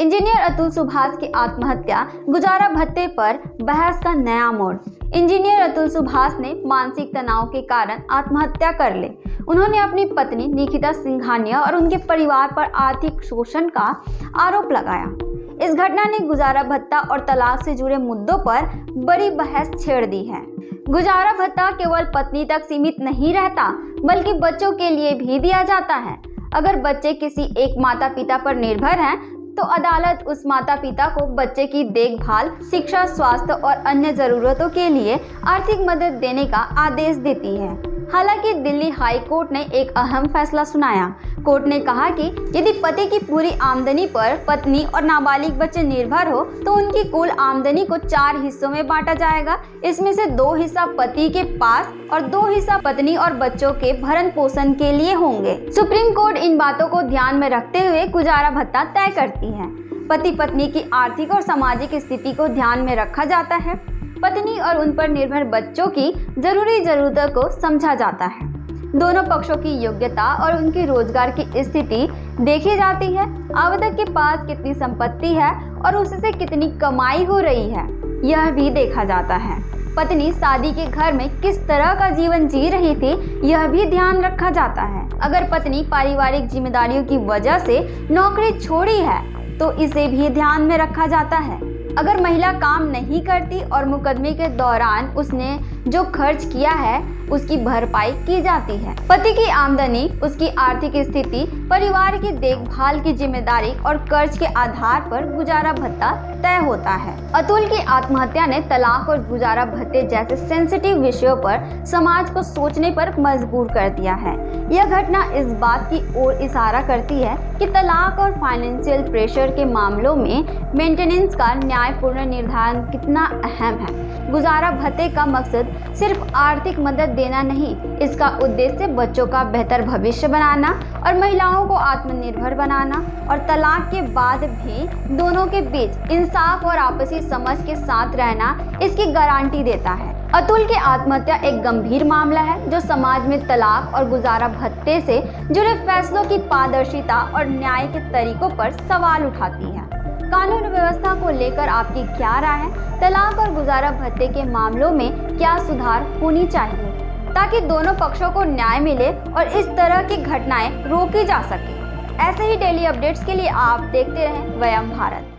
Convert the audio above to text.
Engineer Atul Subhash की आत्महत्या, गुजारा भत्ते पर बहस का नया मोड़। इंजीनियर अतुल सुभाष ने मानसिक तनाव के कारण आत्महत्या कर ली। उन्होंने अपनी पत्नी निकिता सिंघानिया और उनके परिवार पर आर्थिक शोषण का आरोप लगाया। इस घटना ने गुजारा भत्ता और तलाक से जुड़े मुद्दों पर बड़ी बहस छेड़ दी है। गुजारा भत्ता केवल पत्नी तक सीमित नहीं रहता, बल्कि बच्चों के लिए भी दिया जाता है। अगर बच्चे किसी एक माता पिता पर निर्भर हैं, तो अदालत उस माता पिता को बच्चे की देखभाल, शिक्षा, स्वास्थ्य और अन्य जरूरतों के लिए आर्थिक मदद देने का आदेश देती है। हालांकि दिल्ली हाई कोर्ट ने एक अहम फैसला सुनाया। कोर्ट ने कहा कि यदि पति की पूरी आमदनी पर पत्नी और नाबालिग बच्चे निर्भर हो, तो उनकी कुल आमदनी को 4 हिस्सों में बांटा जाएगा। इसमें से 2 हिस्सा पति के पास और 2 हिस्सा पत्नी और बच्चों के भरण पोषण के लिए होंगे। सुप्रीम कोर्ट इन बातों को ध्यान में रखते हुए गुजारा भत्ता तय करती है। पति पत्नी की आर्थिक और सामाजिक स्थिति को ध्यान में रखा जाता है। पत्नी और उन पर निर्भर बच्चों की जरूरी जरूरतों को समझा जाता है। दोनों पक्षों की योग्यता और उनकी रोजगार की स्थिति देखी जाती है। आवेदक के पास कितनी संपत्ति है और उससे कितनी कमाई हो रही है, यह भी देखा जाता है। पत्नी शादी के घर में किस तरह का जीवन जी रही थी, यह भी ध्यान रखा जाता है। अगर पत्नी पारिवारिक जिम्मेदारियों की वजह से नौकरी छोड़ी है, तो इसे भी ध्यान में रखा जाता है। अगर महिला काम नहीं करती और मुकदमे के दौरान उसने जो खर्च किया है, उसकी भरपाई की जाती है। पति की आमदनी, उसकी आर्थिक स्थिति, परिवार की देखभाल की जिम्मेदारी और कर्ज के आधार पर गुजारा भत्ता तय होता है। अतुल की आत्महत्या ने तलाक और गुजारा भत्ते जैसे सेंसिटिव विषयों पर समाज को सोचने पर मजबूर कर दिया है। यह घटना इस बात की ओर इशारा करती है कि तलाक और फाइनेंशियल प्रेशर के मामलों में मेंटेनेंस का न्यायपूर्ण निर्धारण कितना अहम है। गुजारा भत्ते का मकसद सिर्फ आर्थिक मदद देना नहीं, इसका उद्देश्य बच्चों का बेहतर भविष्य बनाना और महिलाओं को आत्मनिर्भर बनाना और तलाक के बाद भी दोनों के बीच इंसाफ और आपसी समझ के साथ रहना, इसकी गारंटी देता है। अतुल की आत्महत्या एक गंभीर मामला है जो समाज में तलाक और गुजारा भत्ते से जुड़े फैसलों की पारदर्शिता और न्याय के तरीकों पर सवाल उठाती है। कानून व्यवस्था को लेकर आपकी क्या राय है? तलाक और गुजारा भत्ते के मामलों में क्या सुधार होनी चाहिए ताकि दोनों पक्षों को न्याय मिले और इस तरह की घटनाएं रोकी जा सके? ऐसे ही डेली अपडेट्स के लिए आप देखते रहें वयम भारत।